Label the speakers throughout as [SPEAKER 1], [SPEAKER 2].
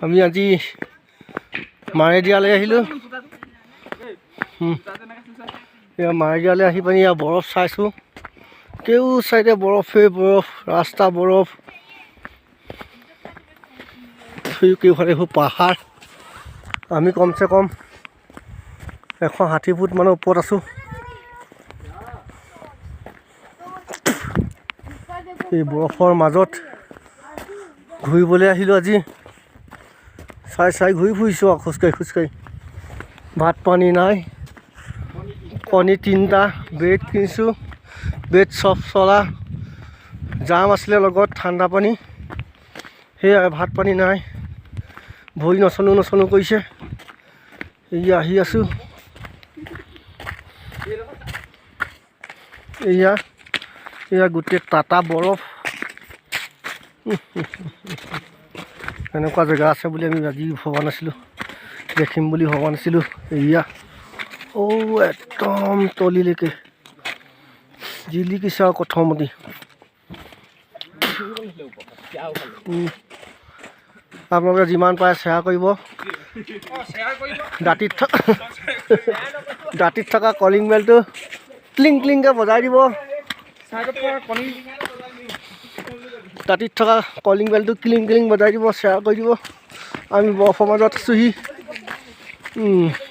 [SPEAKER 1] আমি আজি মাৰেদিয়ালৈ আহিলোঁ। মাৰেদিয়ালৈ আহি পানি ইয়াৰ বৰফ চাইছোঁ। কেউ চাইডে বৰফে বৰফ, ৰাস্তা বৰফ, কেউফালে এইবোৰ পাহাৰ। আমি কমচে কম 160 ফুট মানৰ ওপৰত আছোঁ। এই বৰফৰ মাজত ঘূৰিবলৈ আহিলোঁ আজি। চাই ঘূৰি ফুৰিছোঁ আৰু খোজকাঢ়ি। ভাত পানী নাই, কণী 3টা, ব্ৰেড কিনিছোঁ, ব্ৰেড চপ চলা, জাম আছিলে লগত, ঠাণ্ডা পানী। সেয়াই, ভাত পানী নাই, ভৰি নচনো কৰিছে। এয়া আহি আছোঁ। এয়া গোটেই টাটা বৰফ। এনেকুৱা জেগা আছে বুলি আমি আজি ভবা নাছিলোঁ, দেখিম বুলি ভবা নাছিলোঁ। এয়া একদম তলিলৈকে জিলিকিছে আৰু কথমতি। আপোনালোকে যিমান পাৰে শ্বেয়াৰ কৰিব। দাঁতিত থকা কলিং বেলটো ক্লিংকৈ বজাই দিব। দাঁতিত থকা কলিং বেলটো ক্লিং বজাই দিব, শ্বেয়াৰ কৰি দিব। আমি বৰফৰ মাজত আছোঁহি।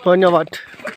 [SPEAKER 1] ধন্যবাদ।